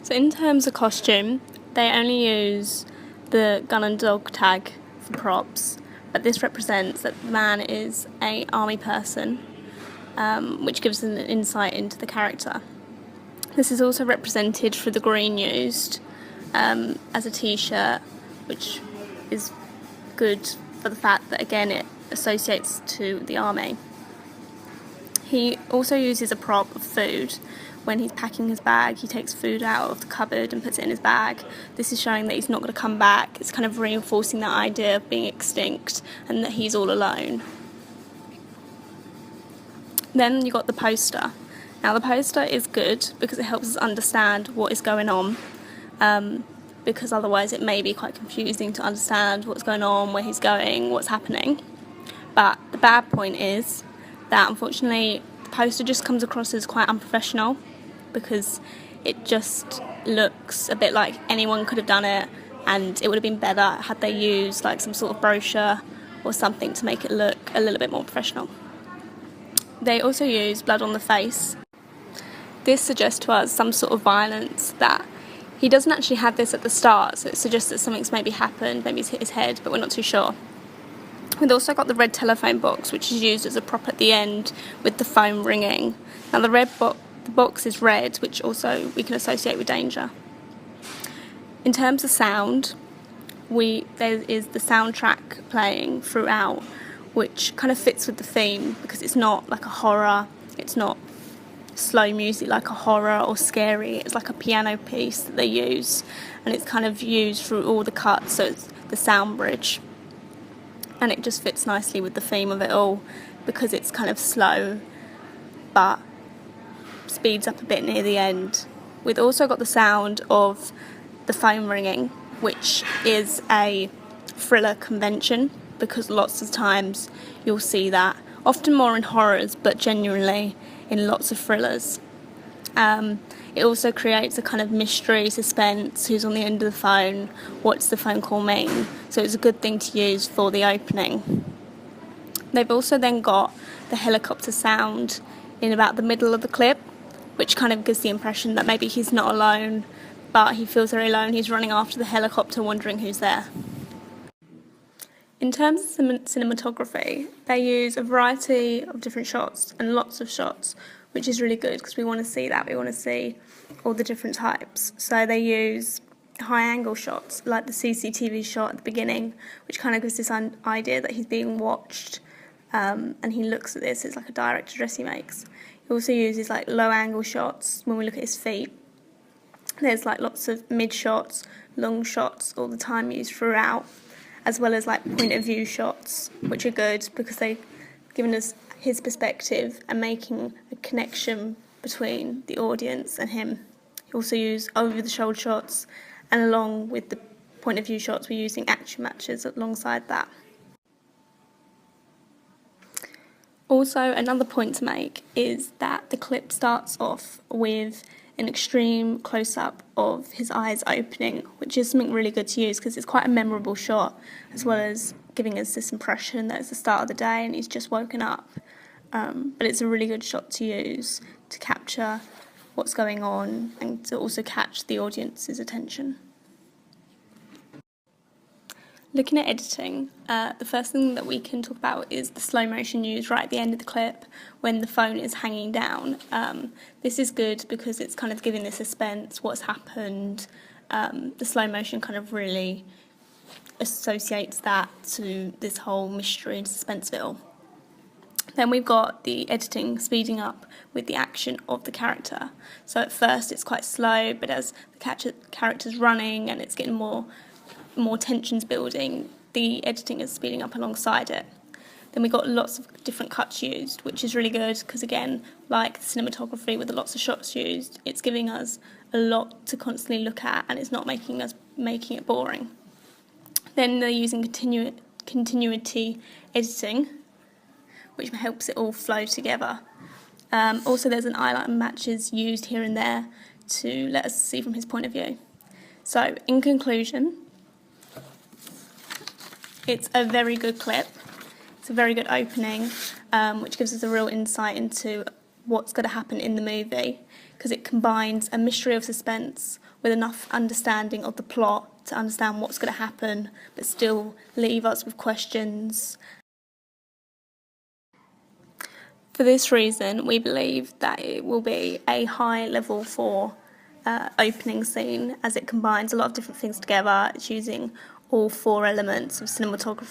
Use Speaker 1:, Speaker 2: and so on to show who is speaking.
Speaker 1: So in terms of costume, they only use the gun and dog tag for props, but this represents that the man is an army person, which gives an insight into the character. This is also represented through the green used as a t-shirt, which is good for the fact that, again, it associates to the army. He also uses a prop of food. When he's packing his bag, he takes food out of the cupboard and puts it in his bag. This is showing that he's not going to come back. It's kind of reinforcing that idea of being extinct and that he's all alone. Then you've got the poster. Now the poster is good because it helps us understand what is going on, because otherwise it may be quite confusing to understand what's going on, where he's going, what's happening. But the bad point is that unfortunately the poster just comes across as quite unprofessional, because it just looks a bit like anyone could have done it, and it would have been better had they used like some sort of brochure or something to make it look a little bit more professional. They also use blood on the face. This suggests to us some sort of violence, that he doesn't actually have this at the start, so it suggests that something's maybe happened, maybe he's hit his head, but we're not too sure. We've also got the red telephone box, which is used as a prop at the end with the phone ringing. Now the box is red, which also we can associate with danger. In terms of sound, there is the soundtrack playing throughout, which kind of fits with the theme, because it's not like a horror, it's not slow music like a horror or scary, it's like a piano piece that they use, and it's kind of used through all the cuts, so it's the sound bridge. And it just fits nicely with the theme of it all, because it's kind of slow but speeds up a bit near the end. We've also got the sound of the phone ringing, which is a thriller convention, because lots of times you'll see that, often more in horrors, but genuinely in lots of thrillers. It also creates a kind of mystery, suspense, who's on the end of the phone, what's the phone call mean, so it's a good thing to use for the opening. They've also then got the helicopter sound in about the middle of the clip, which kind of gives the impression that maybe he's not alone, but he feels very alone, he's running after the helicopter wondering who's there. In terms of cinematography, they use a variety of different shots and lots of shots, which is really good because we want to see that. We want to see all the different types. So they use high-angle shots, like the CCTV shot at the beginning, which kind of gives this idea that he's being watched, and he looks at this. It's like a direct address he makes. He also uses like low-angle shots when we look at his feet. There's like lots of mid shots, long shots all the time used throughout, as well as like point of view shots, which are good because they've given us his perspective and making a connection between the audience and him. He also used over the shoulder shots, and along with the point of view shots, we're using action matches alongside that. Also, another point to make is that the clip starts off with an extreme close-up of his eyes opening, which is something really good to use because it's quite a memorable shot, as well as giving us this impression that it's the start of the day and he's just woken up. But it's a really good shot to use to capture what's going on and to also catch the audience's attention. Looking at editing, the first thing that we can talk about is the slow motion used right at the end of the clip when the phone is hanging down. This is good because it's kind of giving the suspense, what's happened. The slow motion kind of really associates that to this whole mystery and suspense of it all. Then we've got the editing speeding up with the action of the character. So at first it's quite slow, but as the character's running and it's getting more tensions building, the editing is speeding up alongside it. Then we've got lots of different cuts used, which is really good because, again, like the cinematography with the lots of shots used, it's giving us a lot to constantly look at and it's not making it boring. Then they're using continuity editing, which helps it all flow together. Also, there's an highlight and matches used here and there to let us see from his point of view. So, in conclusion, it's a very good clip. It's a very good opening, which gives us a real insight into what's going to happen in the movie, because it combines a mystery of suspense with enough understanding of the plot to understand what's going to happen, but still leave us with questions. For this reason, we believe that it will be a high level 4 opening scene, as it combines a lot of different things together. It's using all 4 elements of cinematography.